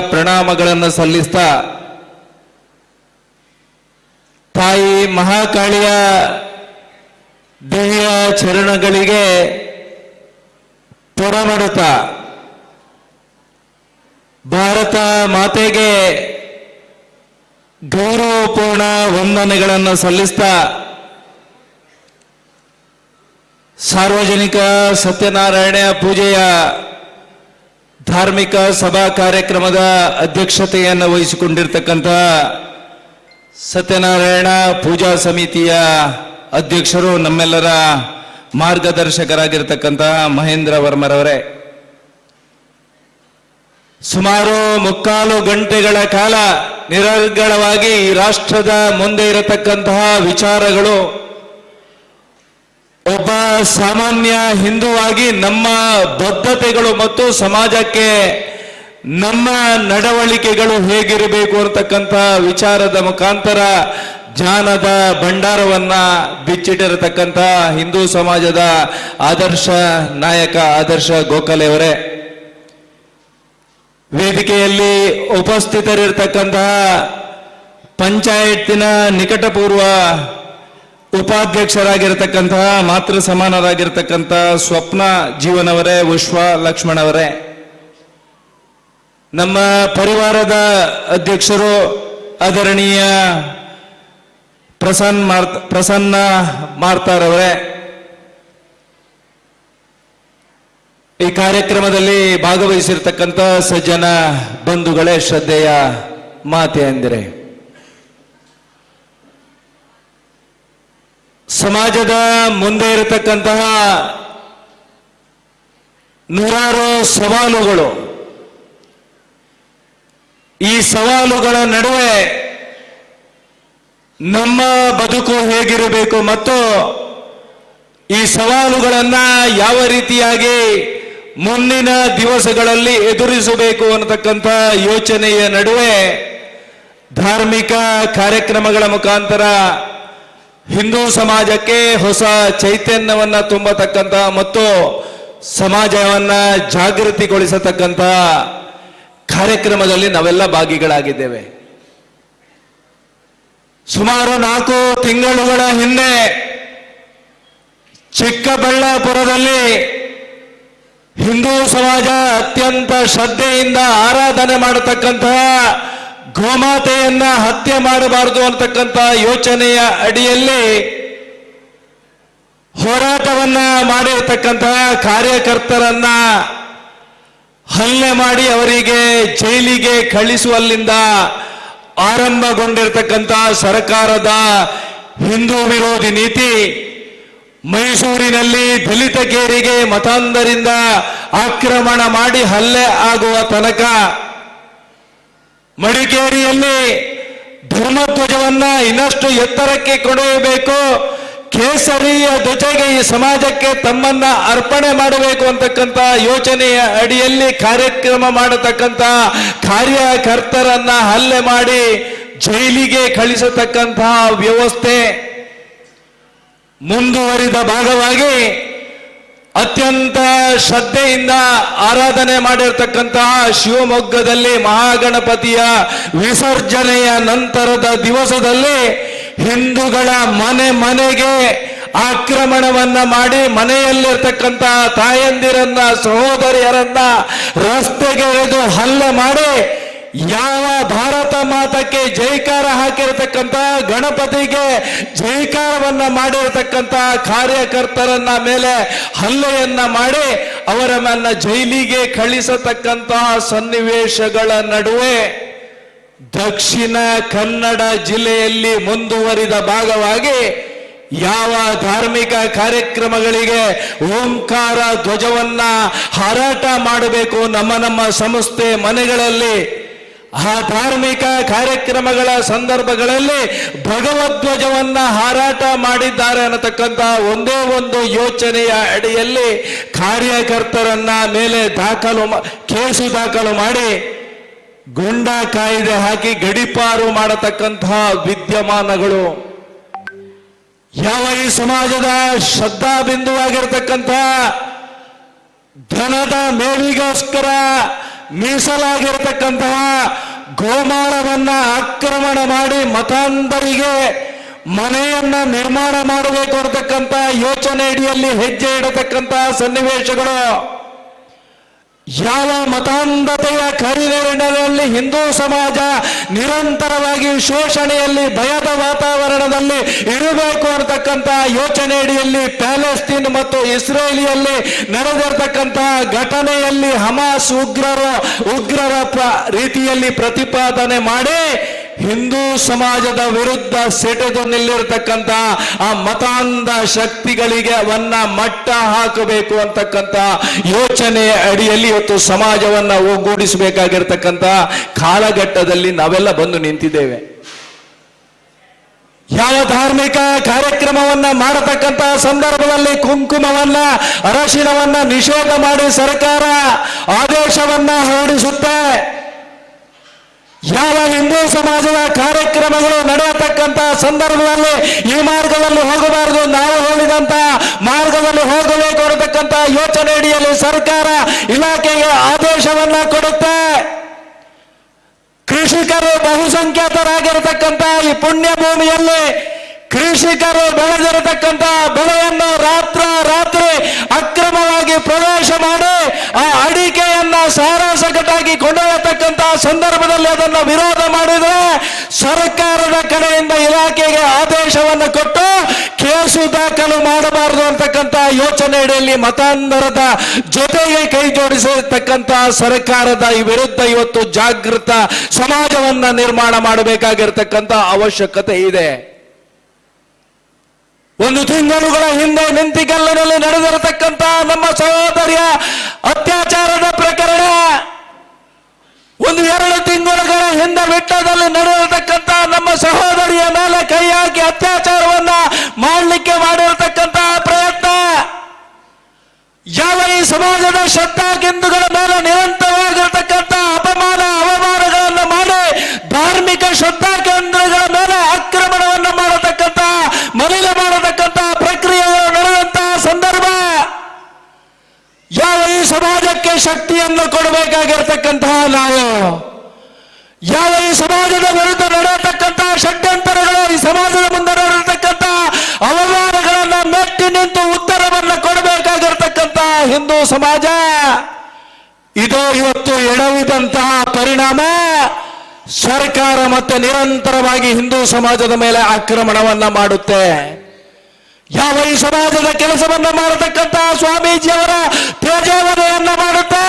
ಪ್ರಣಾಮಗಳನ್ನು ಸಲ್ಲಿಸ್ತಾ ತಾಯಿ ಮಹಾಕಾಳಿಯ ದಿವ್ಯ ಚರಣಗಳಿಗೆ ಪುರಮಡುತ್ತಾ ಭಾರತ ಮಾತೆಗೆ ಗೌರವಪೂರ್ಣ ವಂದನೆಗಳನ್ನು ಸಲ್ಲಿಸ್ತಾ ಸಾರ್ವಜನಿಕ ಸತ್ಯನಾರಾಯಣ ಪೂಜೆಯ ಧಾರ್ಮಿಕ ಸಭಾ ಕಾರ್ಯಕ್ರಮದ ಅಧ್ಯಕ್ಷತೆಯನ್ನು ವಹಿಸಿಕೊಂಡಿರ್ತಕ್ಕಂಥ ಸತ್ಯನಾರಾಯಣ ಪೂಜಾ ಸಮಿತಿಯ ಅಧ್ಯಕ್ಷರು ನಮ್ಮೆಲ್ಲರ ಮಾರ್ಗದರ್ಶಕರಾಗಿರ್ತಕ್ಕಂಥ ಮಹೇಂದ್ರ ವರ್ಮರವರೇ, ಸುಮಾರು 3/4 ಗಂಟೆಗಳ ಕಾಲ ನಿರರ್ಗಳವಾಗಿ ಈ ರಾಷ್ಟ್ರದ ಮುಂದೆ ಇರತಕ್ಕಂತಹ ವಿಚಾರಗಳು ಒಬ್ಬ ಸಾಮಾನ್ಯ ಹಿಂದೂವಾಗಿ ನಮ್ಮ ಬದ್ಧತೆಗಳು ಮತ್ತು ಸಮಾಜಕ್ಕೆ ನಮ್ಮ ನಡವಳಿಕೆಗಳು ಹೇಗಿರಬೇಕು ಅಂತಕ್ಕಂಥ ವಿಚಾರದ ಮುಖಾಂತರ ಜ್ಞಾನದ ಭಂಡಾರವನ್ನ ಬಿಚ್ಚಿಟ್ಟಿರತಕ್ಕಂಥ ಹಿಂದೂ ಸಮಾಜದ ಆದರ್ಶ ನಾಯಕ ಆದರ್ಶ ಗೋಖಲೆ ಅವರೇ, ವೇದಿಕೆಯಲ್ಲಿ ಉಪಸ್ಥಿತರಿರ್ತಕ್ಕಂತಹ ಪಂಚಾಯತಿನ ನಿಕಟಪೂರ್ವ ಉಪಾಧ್ಯಕ್ಷರಾಗಿರ್ತಕ್ಕಂತಹ ಮಾತೃ ಸಮಾನರಾಗಿರ್ತಕ್ಕಂಥ ಸ್ವಪ್ನ ಜೀವನವರೇ, ವಿಶ್ವ ಲಕ್ಷ್ಮಣವರೇ, ನಮ್ಮ ಪರಿವಾರದ ಅಧ್ಯಕ್ಷರು ಆದರಣೀಯ ಪ್ರಸನ್ನ ಮಾರ್ತಾರವರೇ, ಈ ಕಾರ್ಯಕ್ರಮದಲ್ಲಿ ಭಾಗವಹಿಸಿರ್ತಕ್ಕಂಥ ಸಜ್ಜನ ಬಂಧುಗಳೇ, ಶ್ರದ್ಧೆಯ ಮಾತೆಯಂದಿರೇ, ಸಮಾಜದ ಮುಂದೆ ಇರತಕ್ಕಂತಹ ನೂರಾರು ಸವಾಲುಗಳು, ಈ ಸವಾಲುಗಳ ನಡುವೆ ನಮ್ಮ ಬದುಕು ಹೇಗಿರಬೇಕು ಮತ್ತು ಈ ಸವಾಲುಗಳನ್ನ ಯಾವ ರೀತಿಯಾಗಿ ಮುಂದಿನ ದಿವಸಗಳಲ್ಲಿ ಎದುರಿಸಬೇಕು ಅನ್ನತಕ್ಕಂಥ ಯೋಚನೆಯ ನಡುವೆ ಧಾರ್ಮಿಕ ಕಾರ್ಯಕ್ರಮಗಳ ಮುಖಾಂತರ ಹಿಂದೂ ಸಮಾಜಕ್ಕೆ ಹೊಸ ಚೈತನ್ಯವನ್ನ ತುಂಬತಕ್ಕಂಥ ಮತ್ತು ಸಮಾಜವನ್ನ ಜಾಗೃತಿಗೊಳಿಸತಕ್ಕಂಥ ಕಾರ್ಯಕ್ರಮದಲ್ಲಿ ನಾವೆಲ್ಲ ಭಾಗಿಗಳಾಗಿದ್ದೇವೆ. ಸುಮಾರು 4 ತಿಂಗಳುಗಳ ಹಿಂದೆ ಚಿಕ್ಕಬಳ್ಳಾಪುರದಲ್ಲಿ ಹಿಂದೂ ಸಮಾಜ ಅತ್ಯಂತ ಶ್ರದ್ಧೆಯಿಂದ ಆರಾಧನೆ ಮಾಡತಕ್ಕಂತಹ ಗೋಮಾತೆಯನ್ನ ಹತ್ಯೆ ಮಾಡಬಾರದು ಅಂತಕ್ಕಂಥ ಯೋಚನೆಯ ಅಡಿಯಲ್ಲಿ ಹೋರಾಟವನ್ನ ಮಾಡಿರ್ತಕ್ಕಂತಹ ಕಾರ್ಯಕರ್ತರನ್ನ ಹಲ್ಲೆ ಮಾಡಿ ಅವರಿಗೆ ಜೈಲಿಗೆ ಕಳಿಸುವಲ್ಲಿಂದ ಆರಂಭಗೊಂಡಿರ್ತಕ್ಕಂಥ ಸರ್ಕಾರದ ಹಿಂದೂ ವಿರೋಧಿ ನೀತಿ ಮೈಸೂರಿನಲ್ಲಿ ದಲಿತ ಕೇರಿಗೆ ಮತಾಂಧರಿಂದ ಆಕ್ರಮಣ ಮಾಡಿ ಹಲ್ಲೆ ಆಗುವ ತನಕ, ಮಡಿಕೇರಿಯಲ್ಲಿ ಧರ್ಮಧ್ವಜವನ್ನ ಇನ್ನಷ್ಟು ಎತ್ತರಕ್ಕೆ ಕೊಂಡೊಯ್ಯಬೇಕು, ಕೇಸರಿಯ ಧ್ವಜಗೆ ಈ ಸಮಾಜಕ್ಕೆ ತಮ್ಮನ್ನ ಅರ್ಪಣೆ ಮಾಡಬೇಕು ಅಂತಕ್ಕಂಥ ಯೋಚನೆಯ ಅಡಿಯಲ್ಲಿ ಕಾರ್ಯಕ್ರಮ ಮಾಡತಕ್ಕಂಥ ಕಾರ್ಯಕರ್ತರನ್ನ ಹಲ್ಲೆ ಮಾಡಿ ಜೈಲಿಗೆ ಕಳಿಸತಕ್ಕಂತಹ ವ್ಯವಸ್ಥೆ ಮುಂದುವರಿದ ಭಾಗವಾಗಿ ಅತ್ಯಂತ ಶ್ರದ್ಧೆಯಿಂದ ಆರಾಧನೆ ಮಾಡಿರ್ತಕ್ಕಂತಹ ಶಿವಮೊಗ್ಗದಲ್ಲಿ ಮಹಾಗಣಪತಿಯ ವಿಸರ್ಜನೆಯ ನಂತರದ ದಿವಸದಲ್ಲಿ ಹಿಂದೂಗಳ ಮನೆಗೆ ಆಕ್ರಮಣವನ್ನ ಮಾಡಿ ಮನೆಯಲ್ಲಿರ್ತಕ್ಕಂಥ ತಾಯಂದಿರನ್ನ ಸಹೋದರಿಯರನ್ನ ರಸ್ತೆಗೆ ಎಳೆದು ಹಲ್ಲೆ ಮಾಡಿ ಯಾವ ಭಾರತ ಮಾತಕ್ಕೆ ಜೈಕಾರ ಹಾಕಿರತಕ್ಕಂಥ ಗಣಪತಿಗೆ ಜೈಕಾರವನ್ನ ಮಾಡಿರತಕ್ಕಂಥ ಕಾರ್ಯಕರ್ತರನ್ನ ಮೇಲೆ ಹಲ್ಲೆಯನ್ನ ಮಾಡಿ ಅವರನ್ನ ಜೈಲಿಗೆ ಕಳಿಸತಕ್ಕಂತಹ ಸನ್ನಿವೇಶಗಳ ನಡುವೆ ದಕ್ಷಿಣ ಕನ್ನಡ ಜಿಲ್ಲೆಯಲ್ಲಿ ಮುಂದುವರಿದ ಭಾಗವಾಗಿ ಯಾವ ಧಾರ್ಮಿಕ ಕಾರ್ಯಕ್ರಮಗಳಿಗೆ ಓಂಕಾರ ಧ್ವಜವನ್ನ ಹಾರಾಟ ಮಾಡಬೇಕು ನಮ್ಮ ಸಂಸ್ಥೆ ಮನೆಗಳಲ್ಲಿ, ಆ ಧಾರ್ಮಿಕ ಕಾರ್ಯಕ್ರಮಗಳ ಸಂದರ್ಭಗಳಲ್ಲಿ ಭಗವಧ್ವಜವನ್ನ ಹಾರಾಟ ಮಾಡಿದ್ದಾರೆ ಅನ್ನತಕ್ಕಂಥ ಒಂದೇ ಒಂದು ಯೋಚನೆಯ ಅಡಿಯಲ್ಲಿ ಕಾರ್ಯಕರ್ತರನ್ನ ಮೇಲೆ ಕೇಸು ದಾಖಲು ಮಾಡಿ ಗುಂಡಾ ಕಾಯ್ದೆ ಹಾಕಿ ಗಡೀಪಾರು ಮಾಡತಕ್ಕಂತಹ ವಿದ್ಯಮಾನಗಳು ಯಾವ ಈ ಸಮಾಜದ ಶ್ರದ್ಧಾ ಬಿಂದುವಾಗಿರ್ತಕ್ಕಂಥ ಧನದ ಮೇವಿಗೋಸ್ಕರ ಮೀಸಲಾಗಿರತಕ್ಕಂತಹ ಗೋಮಾಳವನ್ನ ಆಕ್ರಮಣ ಮಾಡಿ ಮತಾಂಧರಿಗೆ ಮನೆಯನ್ನ ನಿರ್ಮಾಣ ಮಾಡಬೇಕು ಅನ್ನತಕ್ಕಂಥ ಯೋಚನೆ ಅಡಿಯಲ್ಲಿ ಹೆಜ್ಜೆ ಇಡತಕ್ಕಂತಹ ಸನ್ನಿವೇಶಗಳು, ಯಾವ ಮತಾಂಧತೆಯ ಕರಿನೆರಳಿನಲ್ಲಿ ಹಿಂದೂ ಸಮಾಜ ನಿರಂತರವಾಗಿ ಶೋಷಣೆಯಲ್ಲಿ ಭಯದ ವಾತಾವರಣದಲ್ಲಿ ಇರಬೇಕು ಅನ್ನತಕ್ಕಂಥ ಯೋಚನೆ ಅಡಿಯಲ್ಲಿ ಪ್ಯಾಲೆಸ್ತೀನ್ ಮತ್ತು ಇಸ್ರೇಲಿಯಲ್ಲಿ ನಡೆದಿರತಕ್ಕಂತಹ ಘಟನೆಯಲ್ಲಿ ಹಮಾಸ್ ಉಗ್ರರ ರೀತಿಯಲ್ಲಿ ಪ್ರತಿಪಾದನೆ ಮಾಡಿ ಹಿಂದೂ ಸಮಾಜದ ವಿರುದ್ಧ ಸೆಟೆದು ನಿಲ್ಲಿರತಕ್ಕಂಥ ಆ ಮತಾಂಧ ಶಕ್ತಿಗಳಿಗೆ ಅವನ್ನ ಮಟ್ಟ ಹಾಕಬೇಕು ಅಂತಕ್ಕಂಥ ಯೋಚನೆ ಅಡಿಯಲ್ಲಿ ಇವತ್ತು ಸಮಾಜವನ್ನ ಒಗ್ಗೂಡಿಸಬೇಕಾಗಿರ್ತಕ್ಕಂಥ ಕಾಲಘಟ್ಟದಲ್ಲಿ ನಾವೆಲ್ಲ ಬಂದು ನಿಂತಿದ್ದೇವೆ. ಯಾವ ಧಾರ್ಮಿಕ ಕಾರ್ಯಕ್ರಮವನ್ನ ಮಾಡತಕ್ಕಂಥ ಸಂದರ್ಭದಲ್ಲಿ ಕುಂಕುಮವನ್ನ ಅರಶಿನವನ್ನ ನಿಷೇಧ ಮಾಡಿ ಸರ್ಕಾರ ಆದೇಶವನ್ನ ಹೊರಡಿಸುತ್ತೆ. ಯಾವ ಹಿಂದೂ ಸಮಾಜದ ಕಾರ್ಯಕ್ರಮಗಳು ನಡೆಯತಕ್ಕಂಥ ಸಂದರ್ಭದಲ್ಲಿ ಈ ಮಾರ್ಗದಲ್ಲಿ ಹೋಗಬಾರದು, ನಾವು ಹೇಳಿದಂತ ಮಾರ್ಗದಲ್ಲಿ ಹೋಗಬೇಕು ಅನ್ನತಕ್ಕಂಥ ಯೋಚನೆ ಅಡಿಯಲ್ಲಿ ಸರ್ಕಾರ ಇಲಾಖೆಗೆ ಆದೇಶವನ್ನ ಕೊಡುತ್ತೆ. ಕೃಷಿಕರು ಬಹುಸಂಖ್ಯಾತರಾಗಿರತಕ್ಕಂಥ ಈ ಪುಣ್ಯ ಭೂಮಿಯಲ್ಲಿ ಕೃಷಿಕರು ಬೆಳೆದಿರತಕ್ಕಂಥ ಬೆಳೆಯನ್ನು ರಾತ್ರಿ ಅಕ್ರಮವಾಗಿ ಪ್ರವೇಶ ಮಾಡಿ ಆ ಅಡಿಕೆಯನ್ನ ಸಾರಾಸಗಟಾಗಿ ಕೊಂಡೊಯ್ಯತಕ್ಕಂಥ ಸಂದರ್ಭದಲ್ಲಿ ಅದನ್ನು ವಿರೋಧ ಮಾಡಿದರೆ ಸರ್ಕಾರದ ಕಡೆಯಿಂದ ಇಲಾಖೆಗೆ ಆದೇಶವನ್ನು ಕೊಟ್ಟು ಕೇಸು ದಾಖಲು ಮಾಡಬಾರದು ಅಂತಕ್ಕಂಥ ಯೋಚನೆ ಅಡಿಯಲ್ಲಿ ಮತಾಂಧರದ ಜೊತೆಗೆ ಕೈ ಜೋಡಿಸಿರ್ತಕ್ಕಂಥ ಸರ್ಕಾರದ ಈ ವಿರುದ್ಧ ಇವತ್ತು ಜಾಗೃತ ಸಮಾಜವನ್ನ ನಿರ್ಮಾಣ ಮಾಡಬೇಕಾಗಿರ್ತಕ್ಕಂಥ ಅವಶ್ಯಕತೆ ಇದೆ. ಒಂದು ತಿಂಗಳುಗಳ ಹಿಂದೆ ನಿಂತಿಗಲ್ಲಿನಲ್ಲಿ ನಡೆದಿರತಕ್ಕಂಥ ನಮ್ಮ ಸಹೋದರಿಯ ಅತ್ಯಾಚಾರದ ಪ್ರಕರಣ, 1-2 ತಿಂಗಳುಗಳ ಹಿಂದೆ ಬೆಟ್ಟದಲ್ಲಿ ನಡೆದಿರತಕ್ಕಂಥ ನಮ್ಮ ಸಹೋದರಿಯ ಮೇಲೆ ಕೈ ಹಾಕಿ ಅತ್ಯಾಚಾರವನ್ನ ಮಾಡಲಿಕ್ಕೆ ಮಾಡಿರತಕ್ಕಂಥ ಪ್ರಯತ್ನ, ಯಾವ ಈ ಸಮಾಜದ ಶ್ರದ್ಧಾಕೆಂದುಗಳ ಮೇಲೆ ನಿರಂತರವಾಗಿರತಕ್ಕಂಥ ಅವಮಾನಗಳನ್ನು ಮಾಡಿ ಧಾರ್ಮಿಕ ಶ್ರದ್ಧಾ ಕೇಂದ್ರಗಳ ಮೇಲೆ ಆಕ್ರಮಣವನ್ನು ಮಾಡತಕ್ಕಂಥ ಮಲಿನ ಮಾಡತಕ್ಕಂಥ ಪ್ರಕ್ರಿಯೆಗಳು ನಡೆದಂತಹ ಸಂದರ್ಭ, ಯಾವ ಈ ಸಮಾಜಕ್ಕೆ ಶಕ್ತಿಯನ್ನು ಕೊಡಬೇಕಾಗಿರ್ತಕ್ಕಂತಹ ನಾವು, ಯಾವ ಈ ಸಮಾಜದ ವಿರುದ್ಧ ನಡೆಯತಕ್ಕಂತಹ ಷಡ್ಯಂತರಗಳು, ಈ ಸಮಾಜದ ಮುಂದೆ ನಡೆಯತಕ್ಕಂಥ ಅವಮಾನಗಳನ್ನು ಮೆಟ್ಟಿ ನಿಂತು ಉತ್ತರವನ್ನು ಕೊಡಬೇಕಾಗಿರ್ತಕ್ಕಂಥ ಹಿಂದೂ ಸಮಾಜ, ಇದು ಇವತ್ತು ಎಡವಿದಂತಹ ಪರಿಣಾಮ ಸರ್ಕಾರ ಮತ್ತೆ ನಿರಂತರವಾಗಿ ಹಿಂದೂ ಸಮಾಜದ ಮೇಲೆ ಆಕ್ರಮಣವನ್ನ ಮಾಡುತ್ತೆ. ಯಾವ ಈ ಸಮಾಜದ ಕೆಲಸವನ್ನ ಮಾಡತಕ್ಕಂಥ ಸ್ವಾಮೀಜಿಯವರ ತೇಜೋವಧೆಯನ್ನ ಮಾಡುತ್ತೆ,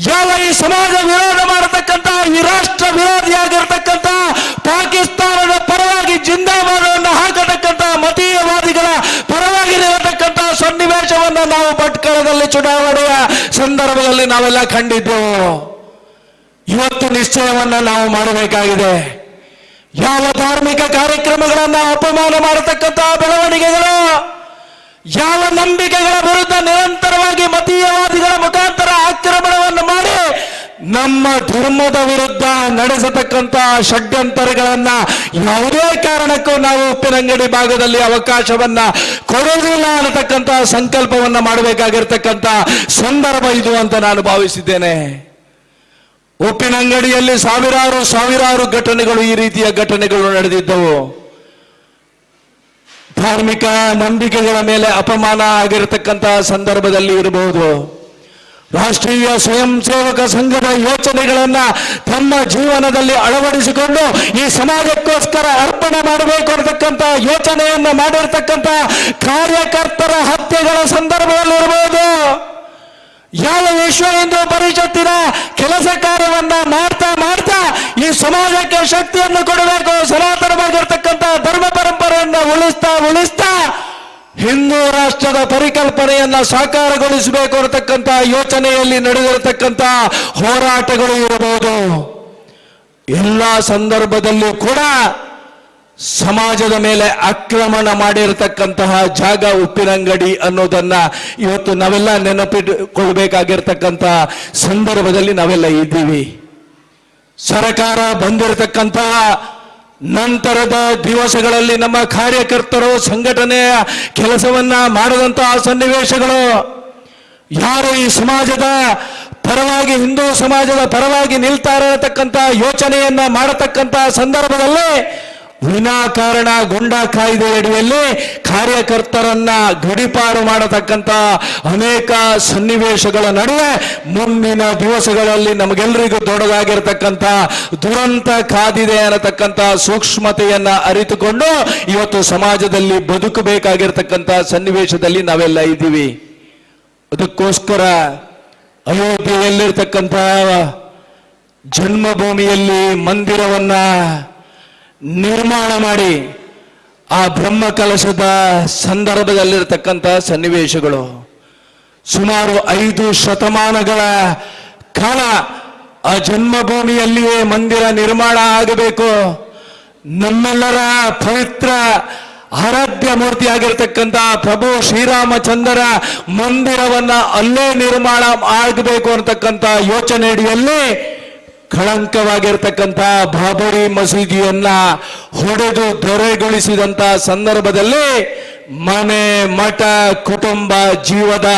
ಯಾವ ಈ ಸಮಾಜ ವಿರೋಧ ಮಾಡತಕ್ಕಂಥ ಈ ರಾಷ್ಟ್ರ ವಿರೋಧಿಯಾಗಿರ್ತಕ್ಕಂಥ ಪಾಕಿಸ್ತಾನದ ಪರವಾಗಿ ಜಿಂದಾಬಾದವನ್ನು ಹಾಕತಕ್ಕಂಥ ಮತೀಯವಾದಿಗಳ ಪರವಾಗಿ ನಿಲ್ಲತಕ್ಕಂಥ ಸನ್ನಿವೇಶವನ್ನು ನಾವು ಭಟ್ಕಳದಲ್ಲಿ ಚುನಾವಣೆಯ ಸಂದರ್ಭದಲ್ಲಿ ನಾವೆಲ್ಲ ಕಂಡಿದ್ದೆವು. ಇವತ್ತು ನಿಶ್ಚಯವನ್ನ ನಾವು ಮಾಡಬೇಕಾಗಿದೆ. ಯಾವ ಧಾರ್ಮಿಕ ಕಾರ್ಯಕ್ರಮಗಳನ್ನ ಅಪಮಾನ ಮಾಡತಕ್ಕಂಥ ಬೆಳವಣಿಗೆಗಳು, ಯಾವ ನಂಬಿಕೆಗಳ ವಿರುದ್ಧ ನಿರಂತರವಾಗಿ ಮತೀಯವಾದಿಗಳ ಮುಖಾಂತರ ಆಕ್ರಮಣವನ್ನು ಮಾಡಿ ನಮ್ಮ ಧರ್ಮದ ವಿರುದ್ಧ ನಡೆಸತಕ್ಕಂಥ ಷಡ್ಯಂತರಗಳನ್ನ ಯಾವುದೇ ಕಾರಣಕ್ಕೂ ನಾವು ಉಪ್ಪಿನಂಗಡಿ ಭಾಗದಲ್ಲಿ ಅವಕಾಶವನ್ನ ಕೊಡುವುದಿಲ್ಲ ಅನ್ನತಕ್ಕಂಥ ಸಂಕಲ್ಪವನ್ನ ಮಾಡಬೇಕಾಗಿರ್ತಕ್ಕಂಥ ಸಂದರ್ಭ ಇದು ಅಂತ ನಾನು ಭಾವಿಸಿದ್ದೇನೆ. ಉಪ್ಪಿನಂಗಡಿಯಲ್ಲಿ ಸಾವಿರಾರು ಘಟನೆಗಳು, ಈ ರೀತಿಯ ಘಟನೆಗಳು ನಡೆದಿದ್ದವು. ಧಾರ್ಮಿಕ ನಂಬಿಕೆಗಳ ಮೇಲೆ ಅಪಮಾನ ಆಗಿರತಕ್ಕಂಥ ಸಂದರ್ಭದಲ್ಲಿ ಇರಬಹುದು. ರಾಷ್ಟ್ರೀಯ ಸ್ವಯಂ ಸೇವಕ ಸಂಘದ ಯೋಚನೆಗಳನ್ನ ತಮ್ಮ ಜೀವನದಲ್ಲಿ ಅಳವಡಿಸಿಕೊಂಡು ಈ ಸಮಾಜಕ್ಕೋಸ್ಕರ ಅರ್ಪಣೆ ಮಾಡಬೇಕು ಅನ್ನತಕ್ಕಂಥ ಯೋಚನೆಯನ್ನ ಮಾಡಿರ್ತಕ್ಕಂಥ ಕಾರ್ಯಕರ್ತರ ಹತ್ಯೆಗಳ ಸಂದರ್ಭದಲ್ಲಿರಬಹುದು. ಯಾವ ವಿಶ್ವ ಹಿಂದೂ ಪರಿಷತ್ತಿನ ಕೆಲಸ ಕಾರ್ಯವನ್ನ ಮಾಡ್ತಾ ಈ ಸಮಾಜಕ್ಕೆ ಶಕ್ತಿಯನ್ನು ಕೊಡಬೇಕು, ಸನಾತನವಾಗಿರ್ತಕ್ಕಂಥ ಧರ್ಮ ಪರಂಪರೆಯನ್ನ ಉಳಿಸ್ತಾ ಹಿಂದೂ ರಾಷ್ಟ್ರದ ಪರಿಕಲ್ಪನೆಯನ್ನ ಸಾಕಾರಗೊಳಿಸಬೇಕು ಅನ್ನತಕ್ಕಂಥ ಯೋಚನೆಯಲ್ಲಿ ನಡೆದಿರತಕ್ಕಂಥ ಹೋರಾಟಗಳು ಇರಬಹುದು. ಎಲ್ಲ ಸಂದರ್ಭದಲ್ಲೂ ಕೂಡ ಸಮಾಜದ ಮೇಲೆ ಆಕ್ರಮಣ ಮಾಡಿರತಕ್ಕಂತಹ ಜಾಗ ಉಪ್ಪಿನಂಗಡಿ ಅನ್ನೋದನ್ನ ಇವತ್ತು ನಾವೆಲ್ಲ ನೆನಪಿಟ್ಟುಕೊಳ್ಬೇಕಾಗಿರ್ತಕ್ಕಂಥ ಸಂದರ್ಭದಲ್ಲಿ ನಾವೆಲ್ಲ ಇದ್ದೀವಿ. ಸರ್ಕಾರ ಬಂದಿರತಕ್ಕಂತಹ ನಂತರದ ದಿವಸಗಳಲ್ಲಿ ನಮ್ಮ ಕಾರ್ಯಕರ್ತರು ಸಂಘಟನೆಯ ಕೆಲಸವನ್ನ ಮಾಡದಂತಹ ಸನ್ನಿವೇಶಗಳು, ಯಾರು ಈ ಸಮಾಜದ ಪರವಾಗಿ ಹಿಂದೂ ಸಮಾಜದ ಪರವಾಗಿ ನಿಲ್ತಾ ಇರತಕ್ಕಂಥ ಯೋಚನೆಯನ್ನ ಮಾಡತಕ್ಕಂಥ ಸಂದರ್ಭದಲ್ಲಿ ವಿನಾಕಾರಣ ಗುಂಡಾ ಕಾಯ್ದೆ ಅಡಿಯಲ್ಲಿ ಕಾರ್ಯಕರ್ತರನ್ನ ಗಡಿಪಾರು ಮಾಡತಕ್ಕಂಥ ಅನೇಕ ಸನ್ನಿವೇಶಗಳ ನಡುವೆ ಮುಂದಿನ ದಿವಸಗಳಲ್ಲಿ ನಮಗೆಲ್ಲರಿಗೂ ದೊಡ್ಡದಾಗಿರ್ತಕ್ಕಂಥ ದುರಂತ ಕಾದಿದೆ ಅನ್ನತಕ್ಕಂಥ ಸೂಕ್ಷ್ಮತೆಯನ್ನ ಅರಿತುಕೊಂಡು ಇವತ್ತು ಸಮಾಜದಲ್ಲಿ ಬದುಕಬೇಕಾಗಿರ್ತಕ್ಕಂಥ ಸನ್ನಿವೇಶದಲ್ಲಿ ನಾವೆಲ್ಲ ಇದ್ದೀವಿ. ಅದಕ್ಕೋಸ್ಕರ ಅಯೋಧ್ಯೆಯಲ್ಲಿರ್ತಕ್ಕಂಥ ಜನ್ಮಭೂಮಿಯಲ್ಲಿ ಮಂದಿರವನ್ನ ನಿರ್ಮಾಣ ಮಾಡಿ ಆ ಬ್ರಹ್ಮ ಕಲಶದ ಸಂದರ್ಭದಲ್ಲಿರ್ತಕ್ಕಂಥ ಸನ್ನಿವೇಶಗಳು ಸುಮಾರು 5 ಶತಮಾನಗಳ ಕಾಲ ಆ ಜನ್ಮಭೂಮಿಯಲ್ಲಿಯೇ ಮಂದಿರ ನಿರ್ಮಾಣ ಆಗಬೇಕು. ನಮ್ಮೆಲ್ಲರ ಪವಿತ್ರ ಆರಾಧ್ಯ ಮೂರ್ತಿ ಆಗಿರ್ತಕ್ಕಂಥ ಪ್ರಭು ಶ್ರೀರಾಮಚಂದ್ರ ಮಂದಿರವನ್ನ ಅಲ್ಲೇ ನಿರ್ಮಾಣ ಆಗಬೇಕು ಅಂತಕ್ಕಂಥ ಯೋಚನೆ ಅಡಿಯಲ್ಲಿ ಕಳಂಕವಾಗಿರ್ತಕ್ಕಂಥ ಬಾಬರಿ ಮಸೀದಿಯನ್ನ ಹೊಡೆದು ದೊರೆಗೊಳಿಸಿದಂತ ಸಂದರ್ಭದಲ್ಲಿ ಮನೆ ಮಠ ಕುಟುಂಬ ಜೀವದ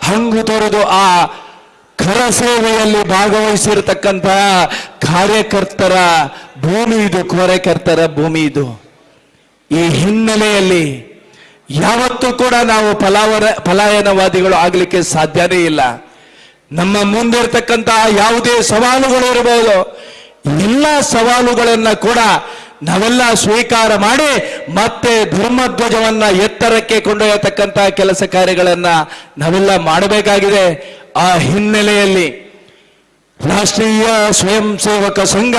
ಹಂಗು ತೊರೆದು ಆ ಕರಸೇವೆಯಲ್ಲಿ ಭಾಗವಹಿಸಿರ್ತಕ್ಕಂಥ ಕಾರ್ಯಕರ್ತರ ಭೂಮಿ ಇದು, ಕಾರ್ಯಕರ್ತರ ಭೂಮಿ ಇದು. ಈ ಹಿನ್ನೆಲೆಯಲ್ಲಿ ಯಾವತ್ತೂ ಕೂಡ ನಾವು ಪಲಾಯನವಾದಿಗಳು ಆಗಲಿಕ್ಕೆ ಸಾಧ್ಯನೇ ಇಲ್ಲ. ನಮ್ಮ ಮುಂದಿರ್ತಕ್ಕಂತಹ ಯಾವುದೇ ಸವಾಲುಗಳು ಇರಬಹುದು, ಎಲ್ಲ ಸವಾಲುಗಳನ್ನ ಕೂಡ ನಾವೆಲ್ಲ ಸ್ವೀಕಾರ ಮಾಡಿ ಮತ್ತೆ ಧರ್ಮಧ್ವಜವನ್ನ ಎತ್ತರಕ್ಕೆ ಕೊಂಡೊಯ್ಯತಕ್ಕಂಥ ಕೆಲಸ ಕಾರ್ಯಗಳನ್ನ ನಾವೆಲ್ಲ ಮಾಡಬೇಕಾಗಿದೆ. ಆ ಹಿನ್ನೆಲೆಯಲ್ಲಿ ರಾಷ್ಟ್ರೀಯ ಸ್ವಯಂ ಸೇವಕ ಸಂಘ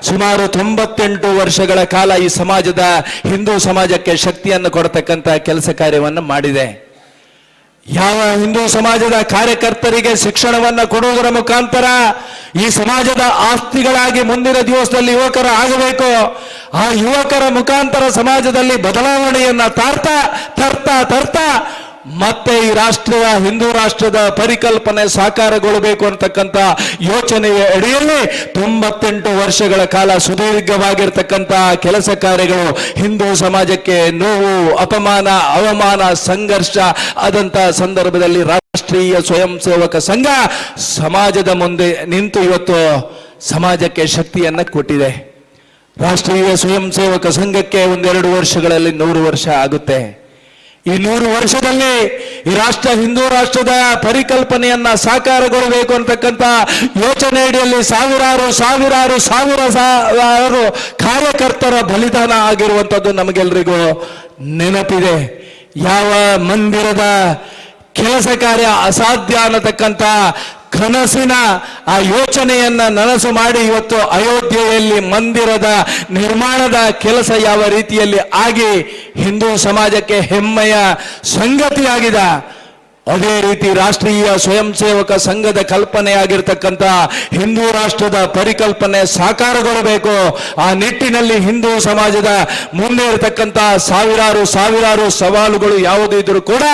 ಸುಮಾರು 98 ವರ್ಷಗಳ ಕಾಲ ಈ ಸಮಾಜದ ಹಿಂದೂ ಸಮಾಜಕ್ಕೆ ಶಕ್ತಿಯನ್ನು ಕೊಡತಕ್ಕಂಥ ಕೆಲಸ ಕಾರ್ಯವನ್ನು ಮಾಡಿದೆ. ಯಾವ ಹಿಂದೂ ಸಮಾಜದ ಕಾರ್ಯಕರ್ತರಿಗೆ ಶಿಕ್ಷಣವನ್ನ ಕೊಡುವುದರ ಮುಖಾಂತರ ಈ ಸಮಾಜದ ಆಸ್ತಿಗಳಾಗಿ ಮುಂದಿನ ದಿವಸದಲ್ಲಿ ಯುವಕರು ಆಗಬೇಕು, ಆ ಯುವಕರ ಮುಖಾಂತರ ಸಮಾಜದಲ್ಲಿ ಬದಲಾವಣೆಯನ್ನ ತರ್ತಾ ಮತ್ತೆ ಈ ರಾಷ್ಟ್ರದ ಹಿಂದೂ ರಾಷ್ಟ್ರದ ಪರಿಕಲ್ಪನೆ ಸಾಕಾರಗೊಳ್ಳಬೇಕು ಅಂತಕ್ಕಂಥ ಯೋಚನೆಯ ಅಡಿಯಲ್ಲಿ 98 ವರ್ಷಗಳ ಕಾಲ ಸುದೀರ್ಘವಾಗಿರ್ತಕ್ಕಂಥ ಕೆಲಸ ಕಾರ್ಯಗಳು ಹಿಂದೂ ಸಮಾಜಕ್ಕೆ ನೋವು, ಅಪಮಾನ, ಅವಮಾನ, ಸಂಘರ್ಷ ಆದಂತ ಸಂದರ್ಭದಲ್ಲಿ ರಾಷ್ಟ್ರೀಯ ಸ್ವಯಂ ಸೇವಕ ಸಂಘ ಸಮಾಜದ ಮುಂದೆ ನಿಂತು ಇವತ್ತು ಸಮಾಜಕ್ಕೆ ಶಕ್ತಿಯನ್ನ ಕೊಟ್ಟಿದೆ. ರಾಷ್ಟ್ರೀಯ ಸ್ವಯಂ ಸೇವಕ ಸಂಘಕ್ಕೆ 1-2 ವರ್ಷಗಳಲ್ಲಿ 100 ವರ್ಷ ಆಗುತ್ತೆ. ಈ 100 ವರ್ಷದಲ್ಲಿ ಈ ರಾಷ್ಟ್ರ ಹಿಂದೂ ರಾಷ್ಟ್ರದ ಪರಿಕಲ್ಪನೆಯನ್ನ ಸಾಕಾರಗೊಳ್ಳಬೇಕು ಅಂತಕ್ಕಂಥ ಯೋಚನೆ ಅಡಿಯಲ್ಲಿ ಸಾವಿರಾರು ಕಾರ್ಯಕರ್ತರ ಬಲಿದಾನ ಆಗಿರುವಂಥದ್ದು ನಮಗೆಲ್ಲರಿಗೂ ನೆನಪಿದೆ. ಯಾವ ಮಂದಿರದ ಕೆಲಸ ಕಾರ್ಯ ಅಸಾಧ್ಯ ಅನ್ನತಕ್ಕಂಥ ಕನಸಿನ ಆ ಯೋಚನೆಯನ್ನ ನನಸು ಮಾಡಿ ಇವತ್ತು ಅಯೋಧ್ಯೆಯಲ್ಲಿ ಮಂದಿರದ ನಿರ್ಮಾಣದ ಕೆಲಸ ಯಾವ ರೀತಿಯಲ್ಲಿ ಆಗಿ ಹಿಂದೂ ಸಮಾಜಕ್ಕೆ ಹೆಮ್ಮೆಯ ಸಂಗತಿಯಾಗಿದೆ, ಅದೇ ರೀತಿ ರಾಷ್ಟ್ರೀಯ ಸ್ವಯಂ ಸೇವಕ ಸಂಘದ ಕಲ್ಪನೆಯಾಗಿರ್ತಕ್ಕಂಥ ಹಿಂದೂ ರಾಷ್ಟ್ರದ ಪರಿಕಲ್ಪನೆ ಸಾಕಾರಗೊಳ್ಳಬೇಕು. ಆ ನಿಟ್ಟಿನಲ್ಲಿ ಹಿಂದೂ ಸಮಾಜದ ಮುಂದೆ ಇರತಕ್ಕಂಥ ಸಾವಿರಾರು ಸವಾಲುಗಳು ಯಾವುದೇ ಇದ್ರೂ ಕೂಡ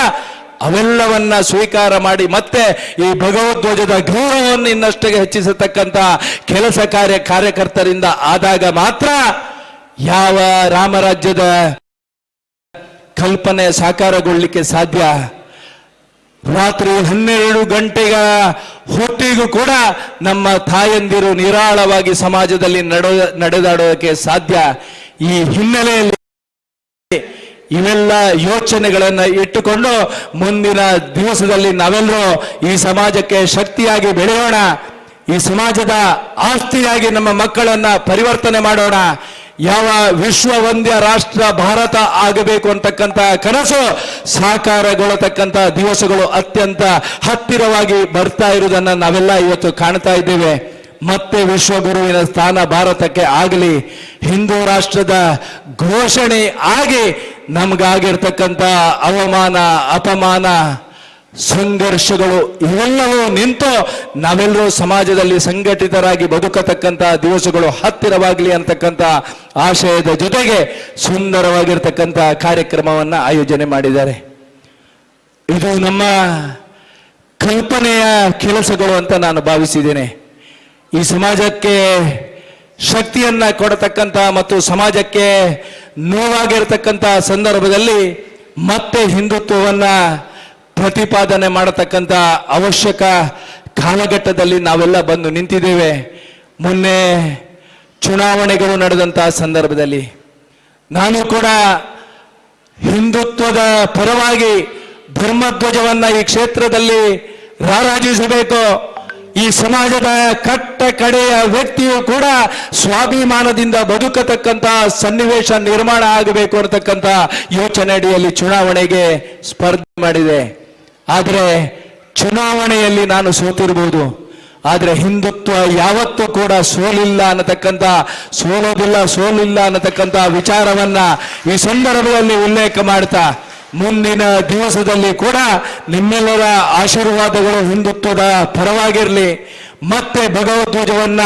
ಅವೆಲ್ಲವನ್ನ ಸ್ವೀಕಾರ ಮಾಡಿ ಮತ್ತೆ ಈ ಭಗವದ್ಧ್ವಜದ ಗೌರವವನ್ನು ಇನ್ನಷ್ಟು ಹೆಚ್ಚಿಸತಕ್ಕಂಥ ಕೆಲಸ ಕಾರ್ಯಕರ್ತರಿಂದ ಆದಾಗ ಮಾತ್ರ ಯಾವ ರಾಮರಾಜ್ಯದ ಕಲ್ಪನೆ ಸಾಕಾರಗೊಳ್ಳಲಿಕ್ಕೆ ಸಾಧ್ಯ. ರಾತ್ರಿ 12 ಗಂಟೆಗಳ ಹೊತ್ತಿಗೂ ಕೂಡ ನಮ್ಮ ತಾಯಂದಿರು ನಿರಾಳವಾಗಿ ಸಮಾಜದಲ್ಲಿ ನಡೆದಾಡೋದಕ್ಕೆ ಸಾಧ್ಯ. ಈ ಹಿನ್ನೆಲೆಯಲ್ಲಿ ಇವೆಲ್ಲ ಯೋಚನೆಗಳನ್ನ ಇಟ್ಟುಕೊಂಡು ಮುಂದಿನ ದಿವಸದಲ್ಲಿ ನಾವೆಲ್ಲರೂ ಈ ಸಮಾಜಕ್ಕೆ ಶಕ್ತಿಯಾಗಿ ಬೆಳೆಯೋಣ, ಈ ಸಮಾಜದ ಆಸ್ತಿಯಾಗಿ ನಮ್ಮ ಮಕ್ಕಳನ್ನ ಪರಿವರ್ತನೆ ಮಾಡೋಣ. ಯಾವ ವಿಶ್ವವಂದ್ಯ ರಾಷ್ಟ್ರ ಭಾರತ ಆಗಬೇಕು ಅಂತಕ್ಕಂಥ ಕನಸು ಸಾಕಾರಗೊಳ್ಳತಕ್ಕಂಥ ದಿವಸಗಳು ಅತ್ಯಂತ ಹತ್ತಿರವಾಗಿ ಬರ್ತಾ ಇರುವುದನ್ನು ನಾವೆಲ್ಲ ಇವತ್ತು ಕಾಣ್ತಾ ಇದ್ದೇವೆ. ಮತ್ತೆ ವಿಶ್ವಗುರುವಿನ ಸ್ಥಾನ ಭಾರತಕ್ಕೆ ಆಗಲಿ, ಹಿಂದೂ ರಾಷ್ಟ್ರದ ಘೋಷಣೆ ಆಗಿ ನಮಗಾಗಿರ್ತಕ್ಕಂಥ ಅವಮಾನ, ಅಪಮಾನ, ಸಂಘರ್ಷಗಳು ಇವೆಲ್ಲವೂ ನಿಂತು ನಾವೆಲ್ಲರೂ ಸಮಾಜದಲ್ಲಿ ಸಂಘಟಿತರಾಗಿ ಬದುಕತಕ್ಕಂಥ ದಿವಸಗಳು ಹತ್ತಿರವಾಗಲಿ ಅಂತಕ್ಕಂಥ ಆಶಯದ ಜೊತೆಗೆ ಸುಂದರವಾಗಿರ್ತಕ್ಕಂಥ ಕಾರ್ಯಕ್ರಮವನ್ನು ಆಯೋಜನೆ ಮಾಡಿದ್ದಾರೆ. ಇದು ನಮ್ಮ ಕಲ್ಪನೆಯ ಕೆಲಸಗಳು ಅಂತ ನಾನು ಭಾವಿಸಿದ್ದೇನೆ. ಈ ಸಮಾಜಕ್ಕೆ ಶಕ್ತಿಯನ್ನ ಕೊಡತಕ್ಕಂಥ ಮತ್ತು ಸಮಾಜಕ್ಕೆ ನೋವಾಗಿರತಕ್ಕಂಥ ಸಂದರ್ಭದಲ್ಲಿ ಮತ್ತೆ ಹಿಂದುತ್ವವನ್ನ ಪ್ರತಿಪಾದನೆ ಮಾಡತಕ್ಕಂಥ ಅವಶ್ಯಕ ಕಾಲಘಟ್ಟದಲ್ಲಿ ನಾವೆಲ್ಲ ಬಂದು ನಿಂತಿದ್ದೇವೆ. ಮೊನ್ನೆ ಚುನಾವಣೆಗಳು ನಡೆದಂತಹ ಸಂದರ್ಭದಲ್ಲಿ ನಾನು ಕೂಡ ಹಿಂದುತ್ವದ ಪರವಾಗಿ ಧರ್ಮಧ್ವಜವನ್ನ ಈ ಕ್ಷೇತ್ರದಲ್ಲಿ ರಾರಾಜಿಸಬೇಕು. ಈ ಸಮಾಜದ ಕಟ್ಟ ಕಡೆಯ ವ್ಯಕ್ತಿಯು ಕೂಡ ಸ್ವಾಭಿಮಾನದಿಂದ ಬದುಕತಕ್ಕಂತ ಸನ್ನಿವೇಶ ನಿರ್ಮಾಣ ಆಗಬೇಕು ಅನ್ನತಕ್ಕಂಥ ಯೋಚನೆ ಅಡಿಯಲ್ಲಿ ಚುನಾವಣೆಗೆ ಸ್ಪರ್ಧೆ ಮಾಡಿದೆ. ಆದರೆ ಚುನಾವಣೆಯಲ್ಲಿ ನಾನು ಸೋತಿರಬಹುದು, ಆದರೆ ಹಿಂದುತ್ವ ಯಾವತ್ತೂ ಕೂಡ ಸೋಲಿಲ್ಲ ಅನ್ನತಕ್ಕಂಥ ವಿಚಾರವನ್ನ ಈ ಸಂದರ್ಭದಲ್ಲಿ ಉಲ್ಲೇಖ ಮಾಡ್ತಾ, ಮುಂದಿನ ದಿವಸದಲ್ಲಿ ಕೂಡ ನಿಮ್ಮೆಲ್ಲರ ಆಶೀರ್ವಾದಗಳು ಹಿಂದುತ್ವದ ಪರವಾಗಿರಲಿ. ಮತ್ತೆ ಭಗವಧ್ವಜವನ್ನ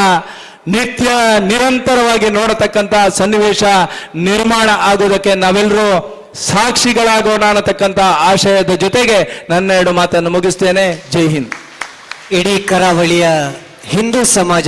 ನಿತ್ಯ ನಿರಂತರವಾಗಿ ನೋಡತಕ್ಕಂಥ ಸನ್ನಿವೇಶ ನಿರ್ಮಾಣ ಆಗುವುದಕ್ಕೆ ನಾವೆಲ್ಲರೂ ಸಾಕ್ಷಿಗಳಾಗೋಣ ಅನ್ನತಕ್ಕಂಥ ಆಶಯದ ಜೊತೆಗೆ ನನ್ನ 2 ಮಾತನ್ನು ಮುಗಿಸ್ತೇನೆ. ಜೈ ಹಿಂದ್. ಇಡೀ ಕರಾವಳಿಯ ಹಿಂದೂ ಸಮಾಜ